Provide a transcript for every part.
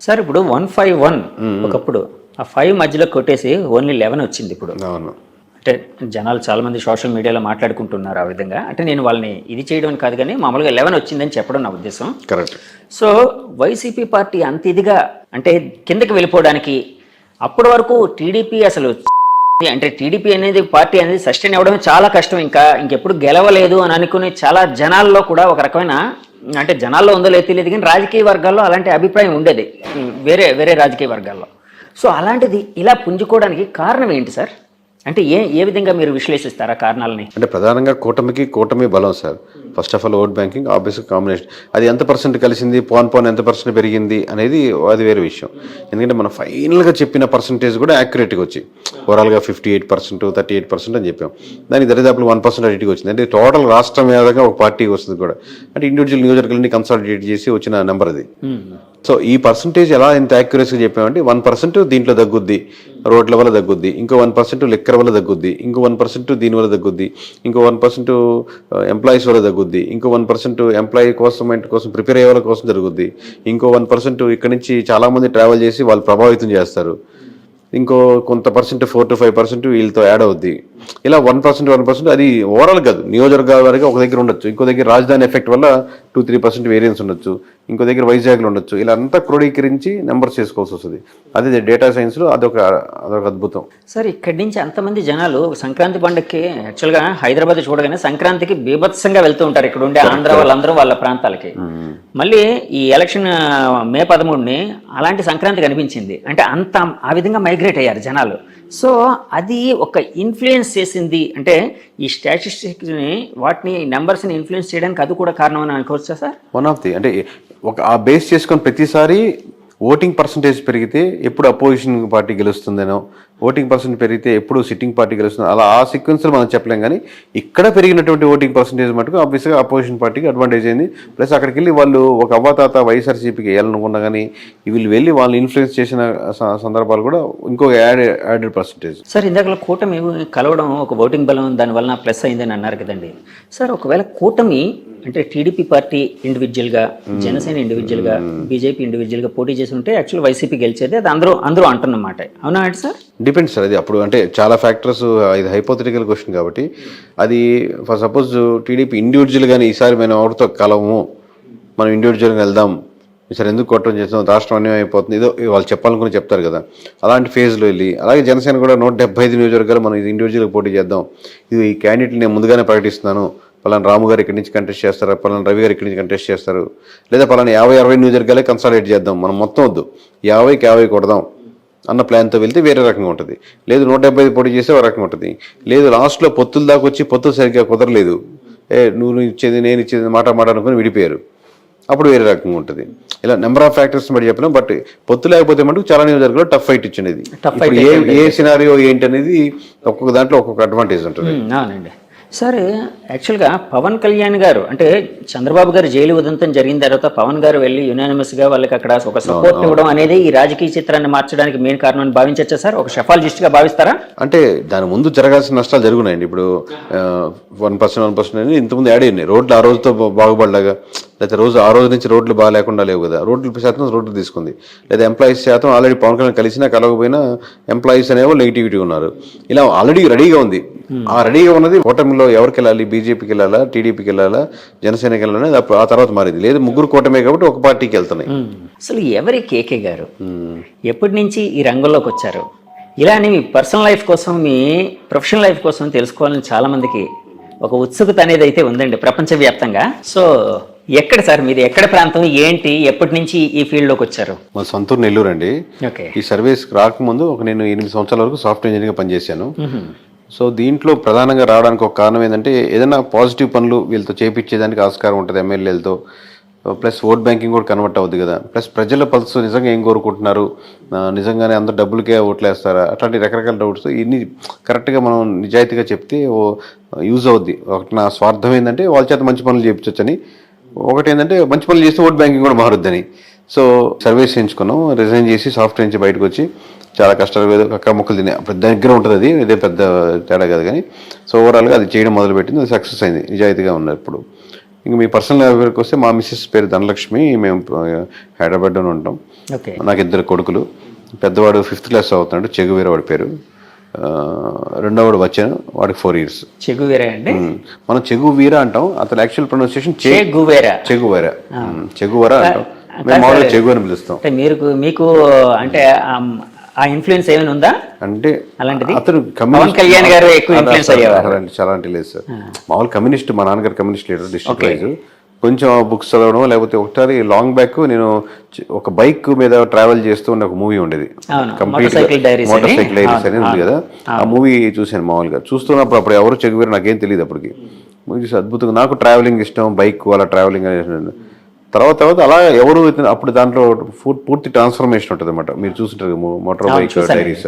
Sir ఇప్పుడు 151 ఒకప్పుడు ఆ 5 మధ్యలో కొట్టేసి ఓన్లీ 11 వచ్చింది ఇప్పుడు. అవును. అంటే జనాలు చాలా మంది సోషల్ మీడియాలో మాట్లాడుకుంటున్నారు ఆ విధంగా. అంటే నేను వాళ్ళని ఇది చేయడం అని కాదు కానీ మామూలుగా 11 వచ్చిందని చెప్పడం నా ఉద్దేశం. కరెక్ట్. సో వైసీపీ పార్టీ అంత ఇదిగా అంటే కిందకి వెళ్ళిపోవడానికి అప్పటి వరకు టీడీపీ అసలు అంటే టీడీపీ అనేది పార్టీ అనేది సస్టైన్ అవ్వడమే చాలా కష్టం. ఇంకెప్పుడు గెలవలేదు అని అనుకునే చాలా జనాల్లో కూడా ఒక రకమైన అంటే జనాల్లో ఉందో లేదో తెలియదు కానీ రాజకీయ వర్గాల్లో అలాంటి అభిప్రాయం ఉండేది వేరే వేరే రాజకీయ వర్గాల్లో. సో అలాంటిది ఇలా పుంజుకోవడానికి కారణం ఏంటి సార్? అంటే ఏ విధంగా మీరు విశ్లేషిస్తారా కారణాలని? అంటే ప్రధానంగా కూటమి బలం sir. First of all vote banking ఆబ్వియస్గా కాంబినేషన్ అది ఎంత పర్సెంట్ కలిసింది, పోన్ ఎంత పర్సెంట్ పెరిగింది అనేది అది వేరే విషయం. ఎందుకంటే మనం ఫైనల్గా చెప్పిన పర్సంటేజ్ కూడా యాక్యురేట్గా వచ్చి ఓవరాల్గా 58%, 38% అని చెప్పాం. దానికి దరిదాపులు 1% అడిటికి వచ్చింది. అంటే టోటల్ రాష్ట్రం మీదగా ఒక పార్టీకి వస్తుంది కూడా. అంటే ఇండివిజువల్ నియోజకవర్గాన్ని కన్సాలిడేట్ చేసి వచ్చిన నెంబర్ అది. సో ఈ పర్సంటేజ్ ఎలా ఇంత యాక్యురసీగా చెప్పామంటే 1% దీంట్లో తగ్గుద్ది, రోడ్ల వల్ల తగ్గుద్ది, ఇంకో 1% లిక్కర్ వల్ల తగ్గుద్ది, ఇంకో 1% దీని వల్ల తగ్గుద్ది, ఇంకో 1% ఎంప్లాయీస్ వల్ల తగ్గుద్ది, ఇంకో 1% ఎంప్లాయీ కోసం ప్రిపేర్ అయ్యే వాళ్ళ కోసం జరుగుద్ది, ఇంకో 1% ఇక్కడ నుంచి చాలామంది ట్రావెల్ చేసి వాళ్ళు ప్రభావితం చేస్తారు, ఇంకో కొంత పర్సెంట్ 4 to 5% వీళ్ళతో యాడ్ అవుద్ది. ఇలా 1% అది ఓవరాల్ కాదు, నియోజకవర్గాల వరకు ఒక దగ్గర ఉండొచ్చు, ఇంకో దగ్గర రాజధాని ఎఫెక్ట్ వల్ల 2-3% వేరియన్స్ ఉండొచ్చు, ఇంకో దగ్గర వైజాగ్లో ఉండొచ్చు. ఇలా అంతా క్రోడీకరించి నెంబర్స్ చేసుకోవాల్సి వస్తుంది. అదే డేటా సైన్స్లో అదొక అద్భుతం సార్. ఇక్కడి నుంచి అంతమంది జనాలు సంక్రాంతి పండుగకి యాక్చువల్గా హైదరాబాద్ చూడగానే సంక్రాంతికి బీభత్సంగా వెళ్తూ ఉంటారు ఇక్కడ ఉండే ఆంధ్ర వాళ్ళందరూ వాళ్ళ ప్రాంతాలకి. మళ్ళీ ఈ ఎలక్షన్ మే 13ని అలాంటి సంక్రాంతి కనిపించింది. అంటే అంత ఆ విధంగా మైగ్రేట్ అయ్యారు జనాలు. సో అది ఒక ఇన్ఫ్లుయెన్స్ చేసింది. అంటే ఈ స్టాటిస్టిక్స్ని వాటిని నెంబర్స్ని ఇన్ఫ్లుయెన్స్ చేయడానికి అది కూడా కారణం అని అనుకోవచ్చా సార్? వన్ ఆఫ్ ది అంటే ఒక ఆ బేస్ చేసుకొని ప్రతిసారి ఓటింగ్ పర్సంటేజ్ పెరిగితే ఎప్పుడు అపోజిషన్ పార్టీ గెలుస్తుందనో, ఓటింగ్ పర్సెంట్ పెరిగితే ఎప్పుడు సిట్టింగ్ పార్టీ గెలుస్తుందో అలా ఆ సీక్వెన్స్లో మనం చెప్పలేం. కానీ ఇక్కడ పెరిగినటువంటి ఓటింగ్ పర్సంటేజ్ మటుకు ఆబ్వియస్గా అపోజిషన్ పార్టీకి అడ్వాంటేజ్ అయింది. ప్లస్ అక్కడికి వెళ్ళి వాళ్ళు ఒక అవ్వాతాత వైఎస్ఆర్సీపీకి వేయాలనుకున్నా కానీ వీళ్ళు వెళ్ళి వాళ్ళు ఇన్ఫ్లుయెన్స్ చేసిన సందర్భాలు కూడా ఇంకో యాడెడ్ పర్సంటేజ్. సార్ ఇందాక కూటమి కలవడం ఒక ఓటింగ్ బలం దానివల్ల ప్లస్ అయిందని అన్నారు కదండి సార్. ఒకవేళ కూటమి అంటే టీడీపీ పార్టీ ఇండివిజువల్గా, జనసేన ఇండివిజువల్గా, బీజేపీ ఇండివిజువల్గా పోటీ చేసి ఉంటే యాక్చువల్ వైసీపీ గెలిచేది అది అందరూ అంటున్నమాట. అవునా అంటే సార్? Depends sir. అది అప్పుడు అంటే చాలా ఫ్యాక్టర్స్, ఇది హైపోథెటికల్ క్వశ్చన్ కాబట్టి అది ఫర్ సపోజ్ టీడీపీ ఇండివిజువల్గానే ఈసారి మనం ఎవరితో కలవము, మనం ఇండివిజువల్గా వెళ్దాం, ఈసారి ఎందుకు కొట్టడం చేస్తాం, రాష్ట్రం అన్యాయం అయిపోతుంది, ఏదో వాళ్ళు చెప్పాలనుకుని చెప్తారు కదా, అలాంటి ఫేజ్లో వెళ్ళి. అలాగే జనసేన కూడా 175 నియోజకవర్గాలు మనం ఇది ఇండివిజువల్గా పోటీ చేద్దాం, ఇది ఈ క్యాండిడేట్ నేను ముందుగానే ప్రకటిస్తున్నాను, పలానా రాము గారు ఇక్కడి నుంచి కంటెస్ట్ చేస్తారు, పలానా రవి గారు ఇక్కడి నుంచి కంటెస్ట్ చేస్తారు, లేదా పలానా 50-60 నియోజకవర్గాలే కన్సాలిడేట్ చేద్దాం, మనం మొత్తం వద్దు 50కి 50 కొడదాం అన్న ప్లాన్తో వెళ్తే వేరే రకంగా ఉంటుంది. లేదు 175 పోటీ చేస్తే ఒక రకంగా ఉంటుంది. లేదు లాస్ట్లో పొత్తుల దాకా వచ్చి పొత్తులు సరిగ్గా కుదరలేదు, నువ్వు ఇచ్చేది నేను ఇచ్చేది మాట అనుకుని విడిపోయారు, అప్పుడు వేరే రకంగా ఉంటుంది. ఇలా నెంబర్ ఆఫ్ ఫ్యాక్టర్స్ బట్టి చెప్పినాం. బట్ పొత్తు లేకపోతే మటుకు చాలా నియోజకవర్గాల్లో టఫ్ ఫైట్ ఇచ్చినది. ఏ సినారియో ఏంటి అనేది ఒక్కొక్క దాంట్లో ఒక్కొక్క అడ్వాంటేజ్ ఉంటుంది. అవునండి సార్. యాక్చువల్గా పవన్ కళ్యాణ్ గారు అంటే చంద్రబాబు గారు జైలు ఉదంతం జరిగిన తర్వాత పవన్ గారు వెళ్ళి యునానిమస్గా వాళ్ళకి అక్కడ ఒక సపోర్ట్ ఇవ్వడం అనేది ఈ రాజకీయ చిత్రాన్ని మార్చడానికి మెయిన్ కారణం అని భావించచ్చా సార్? ఒక షఫాలజిస్ట్గా భావిస్తారా? అంటే దాని ముందు జరగాల్సిన నష్టాలు జరుగున్నాయండి. ఇప్పుడు 1% అని ఇంతకుముందు యాడ్ అయినాయి. రోడ్లు ఆ రోజుతో బాగుపడలాగా, లేదా ఆ రోజు నుంచి రోడ్లు బాగా లేకుండా లేవు కదా, రోడ్లు తీసుకుంది. లేదా ఎంప్లాయీస్ శాతం ఆల్రెడీ పవన్ కళ్యాణ్ కలిసినా కలవకపోయినా ఎంప్లాయీస్ అనేవాళ్ళు నెగిటివిటీ ఉన్నారు. ఇలా ఆల్రెడీ రెడీగా ఉంది. ఆ రెడీగా ఉన్నది కూటమిలో ఎవరికి వెళ్ళాలి, బీజేపీకి వెళ్ళాలా, టీడీపీకి వెళ్ళాలా, జనసేనకి వెళ్ళాలని ఆ తర్వాత మారింది. లేదు ముగ్గురు కూటమే కాబట్టి ఒక పార్టీకి వెళ్తున్నాయి. అసలు ఎవరి కేకే గారు ఎప్పటి నుంచి ఈ రంగంలోకి వచ్చారు? ఇలానే మీ పర్సనల్ లైఫ్ కోసం, మీ ప్రొఫెషనల్ లైఫ్ కోసం తెలుసుకోవాలని చాలా మందికి ఒక ఉత్సుకత అనేది అయితే ఉందండి ప్రపంచవ్యాప్తంగా. సో ఎక్కడ సార్ మీది, ఎక్కడ ప్రాంతం, ఏంటి, ఎప్పటి నుంచి ఈ ఫీల్డ్లోకి వచ్చారు? మా సొంతూరు నెల్లూరు అండి. ఈ సర్వీస్కి రాకముందు నేను 8 సంవత్సరాల వరకు సాఫ్ట్వేర్ ఇంజనీర్గా పనిచేశాను. సో దీంట్లో ప్రధానంగా రావడానికి ఒక కారణం ఏంటంటే ఏదైనా పాజిటివ్ పనులు వీళ్ళతో చేపించేదానికి ఆస్కారం ఉంటుంది ఎమ్మెల్యేలతో. ప్లస్ ఓట్ బ్యాంకింగ్ కూడా కన్వర్ట్ అవుతుంది కదా. ప్లస్ ప్రజల పల్స్ నిజంగా ఏం కోరుకుంటున్నారు, నిజంగానే అందరూ డబ్బులకే ఓట్లేస్తారా, అట్లాంటి రకరకాల డౌట్స్ ఇన్ని కరెక్ట్గా మనం నిజాయితీగా చెప్తే యూజ్ అవుద్ది. ఒకటి నా స్వార్థం ఏంటంటే వాళ్ళ చేత మంచి పనులు చేయించవచ్చని, ఒకటి ఏంటంటే మంచి పనులు చేస్తే ఓట్ బ్యాంకింగ్ కూడా మారుద్దని. సో సర్వీస్ చేయించుకున్నాం, రిజైన్ చేసి సాఫ్ట్వేర్ నుంచి బయటకు వచ్చి చాలా కష్టాలు అక్క మొక్కలు తినే పెద్ద దగ్గర ఉంటుంది, అది ఇదే పెద్ద తేడా కాదు. కానీ సో ఓవరాల్గా అది చేయడం మొదలుపెట్టింది, అది సక్సెస్ అయింది, నిజాయితీగా ఉన్నారు. ఇప్పుడు ఇంకా మీ పర్సనల్ వరకు వస్తే మా మిస్సెస్ పేరు ధనలక్ష్మి, మేము హైదరాబాద్లోనే ఉంటాం. ఓకే. నాకు 2 కొడుకులు. పెద్దవాడు 5th క్లాస్ అవుతున్నాడు, చెగువీర వాడి పేరు. రెండోవాడు వచ్చాను, వాడికి 4 years. చెగువేరా అండి? మనం చెగువీర అంటాం, అతను యాక్చువల్ ప్రొనౌన్సియేషన్ చెగువేరా అంటాం. మేము మామూలుగా చెగు అని పిలుస్తాం. మీకు అంటే ఆ ఇన్ఫ్లుయెన్స్ ఏమైనా ఉందా అంటే అలాంటిది? అతను పవన్ కళ్యాణ్ గారు ఎక్కువ ఇన్ఫ్లుయెన్స్ అయ్యేవారు? చాలా లేదు సార్. మామూలు కమ్యూనిస్ట్, మా నాన్నగారు కమ్యూనిస్ట్ లీడర్, డిస్ట్రిక్ట్ వైజ్. కొంచెం బుక్స్ చదవడం, లేకపోతే ఒకసారి లాంగ్ బ్యాక్ నేను ఒక బైక్ మీద ట్రావెల్ చేస్తూ ఉన్న ఒక మూవీ ఉండేది, కంప్లీట్ మోటార్ సైకిల్ డైరీస్ అనేది ఉంది కదా. ఆ మూవీ చూశాను మామూలుగా. చూస్తున్నప్పుడు అప్పుడు ఎవరు చెగువేరు నాకేం తెలియదు అప్పటికి. మూవీ చూసి అద్భుతంగా, నాకు ట్రావెలింగ్ ఇష్టం, బైక్ అలా ట్రావెలింగ్ అనేది. తర్వాత అలా ఎవరు అప్పుడు దాంట్లో పూర్తి ట్రాన్స్ఫర్మేషన్ ఉంటుంది అనమాట. మీరు చూస్తుంటారు మోటార్ బైక్ డైరీస్,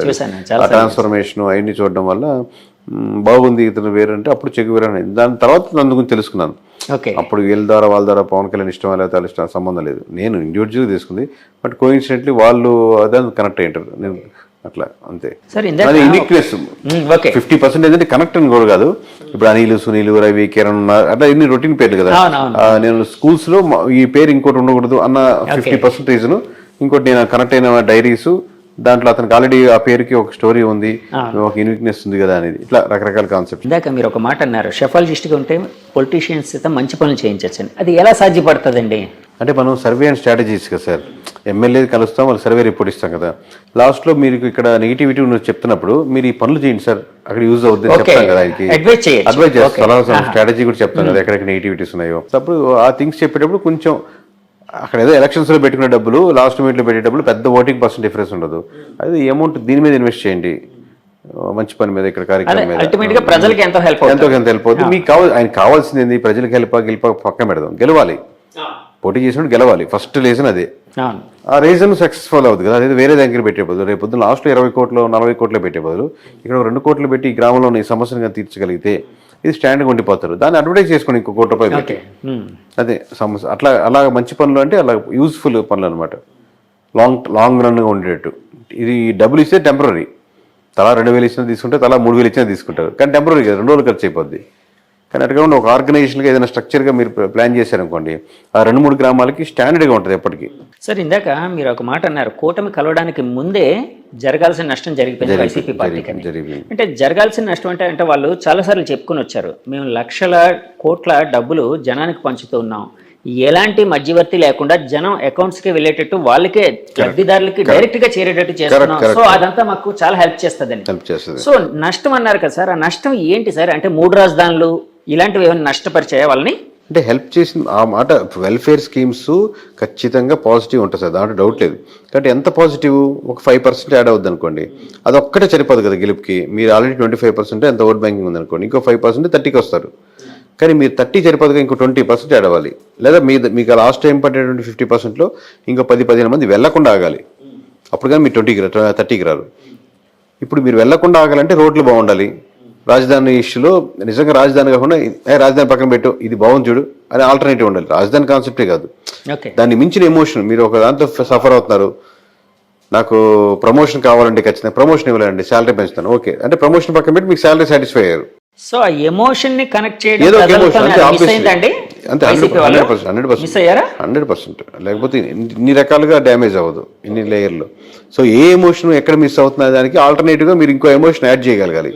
ఆ ట్రాన్స్ఫర్మేషన్ అవన్నీ చూడడం వల్ల బాగుంది ఇతను వేరంటే అప్పుడు చెగువేరు అనేది. దాని తర్వాత నన్ను గురించి తెలుసుకున్నాను. అప్పుడు వాళ్ళ ద్వారా పవన్ కళ్యాణ్ ఇష్టం లేదా వాళ్ళ ఇష్టం సంబంధం లేదు, నేను ఇండివిజువల్గా తీసుకుంది. బట్ కోఇన్సిడెంట్లీ వాళ్ళు అదే కనెక్ట్ అయ్యింటారు, నేను అట్లా అంతే. యూనిక్నెస్ 50% అంటే కనెక్ట్ అని కూడా కాదు. ఇప్పుడు అనిల్, సునీల్, రవి, కిరణ్ అట్లా ఇన్ని రొటీన్ పేర్లు కదా. నేను స్కూల్స్ లో ఈ పేరు ఇంకోటి ఉండకూడదు అన్న 50% రీజన్. ఇంకోటి నేను కనెక్ట్ అయిన డైరీస్, దాంట్లో అతనికి ఆల్రెడీ ఆ పేరుకి ఒక స్టోరీ ఉంది, ఒక యూనిక్నెస్ ఉంది కదా అనేది. ఇట్లా రకరకాల కాన్సెప్ట్. ఇందాక మీరు ఒక మాట అన్నారు, షెఫాలజిస్ట్గా ఉంటే పొలిటీషియన్స్ మంచి పనులు చేయించచ్చు. అది ఎలా సాధ్యపడుతుందండి? అంటే మనం సర్వే అండ్ స్ట్రాటజీస్ కదా సార్. ఎమ్మెల్యే కలుస్తాం, వాళ్ళు సర్వే రిపోర్ట్ ఇస్తాం కదా. లాస్ట్లో మీరు ఇక్కడ నెగిటివిటీ చెప్తున్నప్పుడు మీరు ఈ పనులు చేయండి సార్, అక్కడ యూజ్ అవుతుంది చెప్తాం కదా. ఆయనకి అడ్వైజ్ చేస్తాం, స్ట్రాటజీ కూడా చెప్తాం కదా ఎక్కడెక్కడ నెగిటివిటీస్ ఉన్నాయో. అప్పుడు ఆ థింగ్స్ చెప్పేటప్పుడు కొంచెం అక్కడ ఏదో ఎలక్షన్స్లో పెట్టుకునే డబ్బులు, లాస్ట్ మినిట్లో పెట్టే డబ్బులు పెద్ద ఓటింగ్ % డిఫరెన్స్ ఉండదు. అది అమౌంట్ దీని మీద ఇన్వెస్ట్ చేయండి, మంచి పని మీద, ఇక్కడ కార్యక్రమం మీద. ప్రజలకు ఎంతో హెల్ప్ అవుతుంది. మీకు ఆయన కావాల్సింది ఏంది? ప్రజలకు గెలిప పక్కన పెడదాం, గెలవాలి. పోటీ చేసినప్పుడు గెలవాలి, ఫస్ట్ రీజన్ అదే. ఆ రీజన్ సక్సెస్ఫుల్ అవుతుంది కదా. అదే వేరే దగ్గర పెట్టే బదులు, రేపు పొద్దున్న లాస్ట్లో 20 కోట్లు 40 కోట్లు పెట్టే బదులు ఇక్కడ 2 కోట్లు పెట్టి ఈ గ్రామంలో ఈ సమస్యను తీర్చగలిగితే ఇది స్టాండ్గా ఉండిపోతారు. దాన్ని అడ్వర్టైజ్ చేసుకుని ఇంకో ₹1 పెట్టి, అదే సమస్య. అలా మంచి పనులు అంటే అలా యూస్ఫుల్ పనులు అనమాట, లాంగ్ రన్గా ఉండేటట్టు. ఇది డబ్బులు ఇస్తే టెంపరీ, తలా 2,000 ఇచ్చినా తీసుకుంటే, తలా 3,000 ఇచ్చినా తీసుకుంటారు. కానీ టెంపరీ కదా, 2 రోజులు ఖర్చు అయిపోద్ది. కానీ అటుగా ఒక ఆర్గనైజేషన్గా ఏదైనా స్ట్రక్చర్గా మీరు ప్లాన్ చేశారనుకోండి, ఆ 2-3 గ్రామాలకి స్టాండర్డ్గా ఉంటుంది ఎప్పటికీ. సార్, ఇందాక మీరు ఒక మాట అన్నారు, కూటమి కలవడానికి ముందే జరగాల్సిన నష్టం జరిగిపోయింది వైసీపీ పార్టీకి. అంటే జరగాల్సిన నష్టం అంటే వాళ్ళు చాలాసార్లు చెప్పుకొని వచ్చారు, మేము లక్షల కోట్ల డబ్బులు జనానికి పంచుతూ ఉన్నాం, ఎలాంటి మధ్యవర్తి లేకుండా జనం అకౌంట్స్కి వెళ్ళేటట్టు, వాళ్ళకే లబ్ధిదారులకి డైరెక్ట్ గా చేరేటట్టు చేస్తున్నాం. సో అదంతా మాకు చాలా హెల్ప్ చేస్తుందని. సో నష్టం అన్నారు కదా సార్, ఆ నష్టం ఏంటి సార్? అంటే 3 రాజధానులు ఇలాంటివి ఏమైనా నష్టపరిచాయా వాళ్ళని? అంటే హెల్ప్ చేసిన ఆ మాట, వెల్ఫేర్ స్కీమ్స్ ఖచ్చితంగా పాజిటివ్ ఉంటుంది సార్, దాంట్లో డౌట్ లేదు. కాబట్టి ఎంత పాజిటివ్, ఒక 5% యాడ్ అవుద్ది అనుకోండి, అది ఒక్కటే సరిపోదు కదా గెలుపుకి. మీరు ఆల్రెడీ 25% ఎంత ఓట్ బ్యాంకింగ్ ఉందనుకోండి, ఇంకో 5% 30కి వస్తారు. కానీ మీరు 30 సరిపోదుగా ఇంకో 20% యాడ్ అవ్వాలి. లేదా మీకు లాస్ట్ టైం పడేటువంటి 50%లో ఇంకో 10-15 మంది వెళ్లకుండా ఆగాలి. అప్పుడు కానీ మీరు 30కి రారు. ఇప్పుడు మీరు వెళ్లకుండా ఆగాలంటే రోడ్లు బాగుండాలి. రాజధాని ఇష్యూలో నిజంగా రాజధాని కాకుండా రాజధాని పక్కన పెట్టు, ఇది బాగుంది చూడు అని ఆల్టర్నేటివ్ ఉండాలి. రాజధాని కాన్సెప్టే కాదు, దాన్ని మించిన ఎమోషన్. మీరు ఒక దాంతో సఫర్ అవుతున్నారు, నాకు ప్రమోషన్ కావాలంటే ఖచ్చితంగా ప్రమోషన్ ఇవ్వాలండి, శాలరీ పెంచుతాను, ఓకే అంటే ప్రమోషన్ పక్కన పెట్టి మీకు శాలరీ సాటిస్ఫై అయ్యారు. సో ఆ ఎమోషన్ ని కనెక్ట్ చేయడం ఏదో అంతే, 100%. లేకపోతే ఇన్ని రకాలుగా డ్యామేజ్ అవ్వదు, ఇన్ని లేయర్లు. సో ఏ ఎమోషన్ ఎక్కడ మిస్ అవుతున్న దానికి ఆల్టర్నేటివ్ గా మీరు ఇంకో ఎమోషన్ యాడ్ చేయగలగాలి.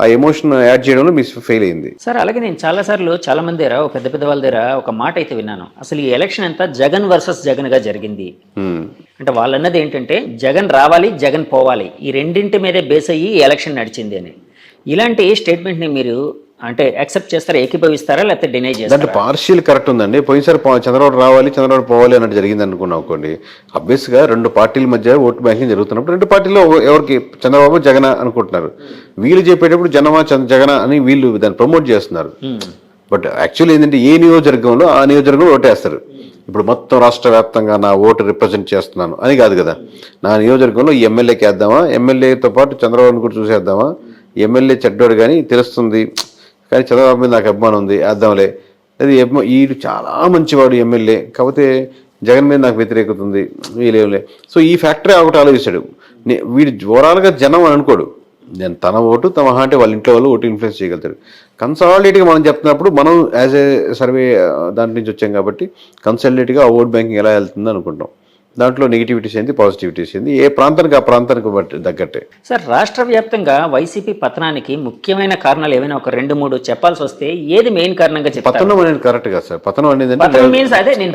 ఆ ఎమోషన్ యాడ్ చేయడంలో మిస్ ఫెయిల్ అయింది సార్. అలాగే నేను చాలా మంది దగ్గర, పెద్ద వాళ్ళ దగ్గర ఒక మాట అయితే విన్నాను, అసలు ఈ ఎలక్షన్ అంతా జగన్ వర్సెస్ జగన్ గా జరిగింది. అంటే వాళ్ళు అన్నది ఏంటంటే జగన్ రావాలి, జగన్ పోవాలి, ఈ రెండింటి మీదే బేస్ అయ్యి ఈ ఎలక్షన్ నడిచింది అని. ఇలాంటి స్టేట్మెంట్ ని మీరు అంటే యాక్సెప్ట్ చేస్తారా, ఏకీభవిస్తారా, లేకపోతే డినై చేస్తారా? అంటే పార్షియల్ కరెక్ట్ ఉందండి. పోయినసారి చంద్రబాబు రావాలి, చంద్రబాబు పోవాలి అన్నట్టు జరిగింది అనుకున్నాం అనుకోండి. అబ్వియస్ గా 2 పార్టీల మధ్య ఓటు బ్యాంకింగ్ జరుగుతున్నప్పుడు 2 పార్టీలో ఎవరికి చంద్రబాబు జగన్ అనుకుంటున్నారు. వీళ్ళు చెప్పేటప్పుడు జగన అని వీళ్ళు దాన్ని ప్రమోట్ చేస్తున్నారు. బట్ యాక్చువల్లీ ఏంటంటే ఏ నియోజకవర్గంలో ఆ నియోజకవర్గంలో ఓటేస్తారు. ఇప్పుడు మొత్తం రాష్ట్ర వ్యాప్తంగా నా ఓటు రిప్రజెంట్ చేస్తున్నాను అని కాదు కదా. నా నియోజకవర్గంలో ఈ ఎమ్మెల్యేకి వేద్దామా, ఎమ్మెల్యేతో పాటు చంద్రబాబుని కూడా చూసేద్దామా, ఎమ్మెల్యే చెడ్డోడు కానీ తెలుస్తుంది, కానీ చంద్రబాబు మీద నాకు అభిమానం ఉంది వేద్దాంలే, అది వీడు చాలా మంచివాడు ఎమ్మెల్యే, కాకపోతే జగన్ మీద నాకు వ్యతిరేకత ఉంది వీళ్ళేంలే. సో ఈ ఫ్యాక్టరీ ఒకటి ఆలోచిస్తాడు. వీడు ఓవరాల్గా జనం అని అనుకోడు, నేను తన ఓటు తమ అంటే వాళ్ళ ఇంట్లో వాళ్ళు ఓటు ఇన్ఫ్లుయెన్స్ చేయగలుగుతారు. కన్సాలిడేట్గా మనం చెప్తున్నప్పుడు మనం యాజ్ ఏ సర్వే దాంట్ నుంచి వచ్చాం కాబట్టి కన్సాలిడేట్గా ఆ ఓట్ బ్యాంకింగ్ ఎలా వెళ్తుంది అనుకుంటాం. దాంట్లో నెగిటివిటీస్ ఏంది, పాజిటివిటీస్ ఏంది, ఏ ప్రాంతానికి ఆ ప్రాంతానికి బట్టి తగ్గట్టే. సార్, రాష్ట్ర వ్యాప్తంగా వైసీపీ పతనానికి ముఖ్యమైన కారణాలు ఏమైనా ఒక 2-3 చెప్పాల్సి వస్తే ఏది మెయిన్ కారణంగా చెప్తారు? పతనం అనేది కరెక్ట్ కాదు సార్. పతనం అనేది పతనం means అదే నేను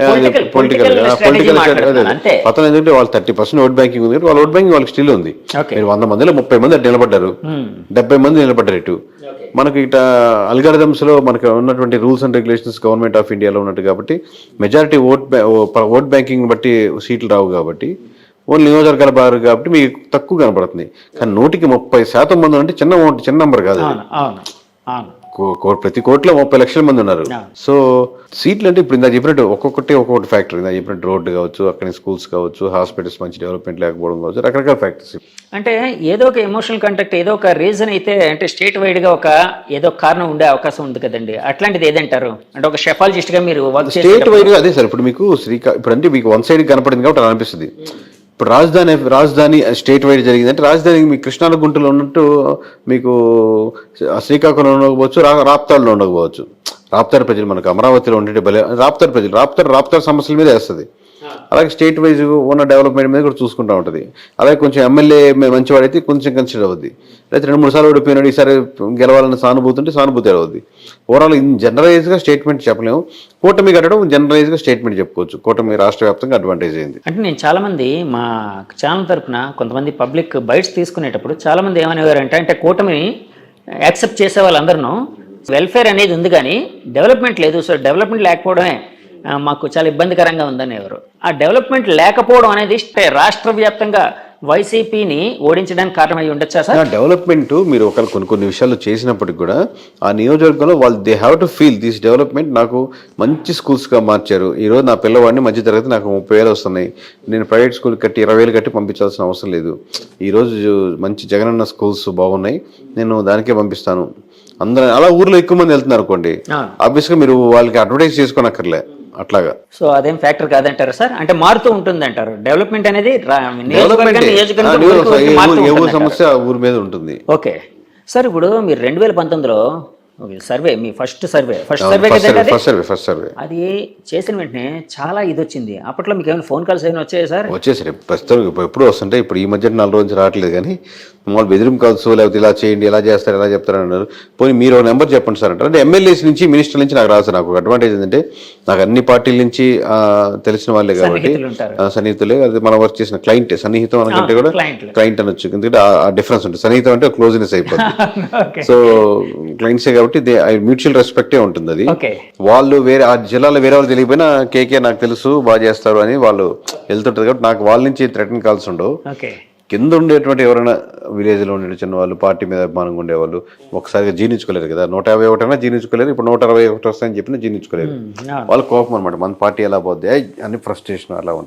పొలిటికల్ స్ట్రాటజీ మాట్లాడుతున్నాను అంతే. పతనం ఏంటంటే వాళ్ళు 30% ఓట్ బ్యాంకింగ్ ఉంది, వాళ్ళ ఓట్ బ్యాంకింగ్ వాళ్ళకి స్టిల్ ఉంది. ఓకే. మీరు 100 మందిలో 30 మంది అటు నిలబడ్డారు, 70 మంది నిలబడ్డారు ఇటు. మనకి ఇట అల్గారిథమ్స్ లో మనకు ఉన్నటువంటి rules and regulations government of ఇండియాలో ఉన్నట్టు కాబట్టి మెజారిటీ ఓట్ బ్యాంకింగ్ బట్టి సీట్లు రావు కాబట్టి ఓన్లీ నియోజకవర్గాల బారు కాబట్టి మీకు తక్కువ కనపడుతుంది. కానీ 130% మంది అంటే చిన్న నెంబర్ కాదు. ప్రతి కోట్లో 30 లక్షల మంది ఉన్నారు. సో సీట్లు అంటే ఇప్పుడు ఇందా చెప్పినట్టు ఒక్కొక్కటి ఫ్యాక్టర్. ఇందా చెప్పినట్టు రోడ్డు కావచ్చు, అక్కడ స్కూల్స్ కావచ్చు, హాస్పిటల్స్ మంచి డెవలప్మెంట్ లేకపోవడం కావచ్చు, రకరకాల ఫ్యాక్టర్స్. అంటే ఏదో ఒక ఎమోషనల్ కాంటాక్ట్, ఏదో ఒక రీజన్ అయితే అంటే స్టేట్ వైడ్ గా ఏదో కారణం ఉండే అవకాశం ఉంది కదండి. అట్లాంటిది ఏదంటారు? అంటే ఒక షెఫాలజిస్ట్ గా మీరు స్టేట్ వైడ్ గా అదే సార్. ఇప్పుడు మీకు ఇప్పుడు అంటే మీకు వన్ సైడ్ కనపడింది కాబట్టి అలా అనిపిస్తుంది. ఇప్పుడు రాజధాని స్టేట్ వైడ్ జరిగిందంటే రాజధాని మీకు కృష్ణాల గుంటలో ఉన్నట్టు మీకు శ్రీకాకుళంలో ఉండకపోవచ్చు, రాప్తాడులో ఉండకపోవచ్చు. రాప్తాడు ప్రజలు మనకు అమరావతిలో ఉండే రాప్తాడు ప్రజలు రాప్తాడు సమస్యల మీద వేస్తుంది. అలాగే స్టేట్ వైజ్ ఉన్న డెవలప్మెంట్ మీద కూడా చూసుకుంటూ ఉంటుంది. అలాగే కొంచెం ఎమ్మెల్యే మంచివాడైతే కొంచెం కన్సిడర్ అవుద్ది. అయితే 2-3 సార్లు ఓడిపోయినాడు, ఈసారి గెలవాలన్న సానుభూతి అవుద్ది. ఓవరాల్ జనరలైజ్గా స్టేట్మెంట్ చెప్పలేము. కూటమి కట్టడం జనరలైజ్గా స్టేట్మెంట్ చెప్పుకోవచ్చు. కూటమి రాష్ట్ర వ్యాప్తంగా అడ్వాంటేజ్ అయింది. అంటే నేను చాలా మంది మా ఛానల్ తరపున కొంతమంది పబ్లిక్ బైట్స్ తీసుకునేటప్పుడు చాలా మంది ఏమనేవారంటే, అంటే కూటమిని యాక్సెప్ట్ చేసే వాళ్ళందరూ వెల్ఫేర్ అనేది ఉంది కానీ డెవలప్మెంట్ లేదు, సో డెవలప్మెంట్ లేకపోవడమే మాకు చాలా ఇబ్బందికరంగా ఉందనేవారు. ఆ డెవలప్మెంట్ లేకపోవడం అనేది రాష్ట్ర వ్యాప్తంగా వైసీపీని ఓడించడానికి కారణమై ఉండొచ్చా సార్? డెవలప్మెంట్ మీరు కొన్ని విషయాలు చేసినప్పటికి కూడా ఆ నియోజకవర్గంలో వాళ్ళు they have to feel this development. నాకు మంచి స్కూల్స్గా మార్చారు. ఈరోజు నా పిల్లవాడిని మధ్య తరగతి నాకు 30,000 వస్తున్నాయి. నేను ప్రైవేట్ స్కూల్ కట్టి 20,000 కట్టి పంపించాల్సిన అవసరం లేదు. ఈరోజు మంచి జగనన్న స్కూల్స్ బాగున్నాయి, నేను దానికే పంపిస్తాను. అందరూ అలా ఊర్లో ఎక్కువ మంది వెళ్తున్నారు అనుకోండి, ఆబ్వియస్గా మీరు వాళ్ళకి అడ్వర్టైజ్ చేసుకోనక్కర్లే. అట్లాగా సో అదేం ఫ్యాక్టర్ కాదంటారు సార్? అంటే మారుతూ ఉంటుంది అంటారు డెవలప్మెంట్ అనేది సమస్య ఊరి మీద ఉంటుంది. ఓకే సార్, ఇప్పుడు మీరు 2019లో సర్వే, మీ ఫస్ట్ సర్వే అది చేసిన వెంటనే చాలా ఇది వచ్చింది. అప్పట్లో మీకు ఏమైనా ఫోన్ కాల్స్ ఏమైనా వచ్చాయి సార్? వచ్చేసరి ప్రస్తుతం ఎప్పుడు వస్తుంటే, ఇప్పుడు ఈ మధ్య 4 రోజులు రావట్లేదు. కానీ మామూలు బెదిరింపు కాల్స్, లేకపోతే ఇలా చేయండి, ఎలా చేస్తారు, ఎలా చెప్తారు అన్నారు. పోనీ మీరు ఒక నెంబర్ చెప్పండి సార్ అంటారు. అంటే ఎమ్మెల్యేస్ నుంచి, మినిస్టర్ నుంచి నాకు రాదు. నాకు అడ్వాంటేజ్ ఏంటంటే నాకు అన్ని పార్టీల నుంచి తెలిసిన వాళ్ళే కాబట్టి సన్నిహితులే. అది మనం వర్క్ చేసిన క్లయింట్. సన్నిహితం అనకంటే కూడా క్లయింట్ అనొచ్చు, ఎందుకంటే ఆ డిఫరెన్స్ ఉంటుంది. సన్నిహితం అంటే క్లోజ్నెస్ అయిపోతుంది. సో క్లయింట్సే కాబట్టి మ్యూచువల్ రెస్పెక్టే ఉంటుంది. అది వాళ్ళు వేరే ఆ జిల్లాలో వేరే వాళ్ళు తెలియకపోయినా కేకే నాకు తెలుసు బాగా చేస్తారు అని వాళ్ళు వెళ్తుంటారు కాబట్టి నాకు వాళ్ళ నుంచి థ్రెటన్ కాల్స్ ఉండవు. కింద ఉండేటువంటి ఎవరైనా విలేజ్లో ఉండే చిన్న వాళ్ళు, పార్టీ మీద అభిమానంగా ఉండేవాళ్ళు ఒకసారిగా జీర్ణించుకోలేరు కదా. 151 జీర్ణించుకోలేరు, ఇప్పుడు 161 వస్తాయని చెప్పినా జీర్ణించుకోలేరు. వాళ్ళ కోపం అనమాట, మన పార్టీ ఎలా పోద్ది అని ఫ్రస్ట్రేషన్ అలా ఉంటుంది.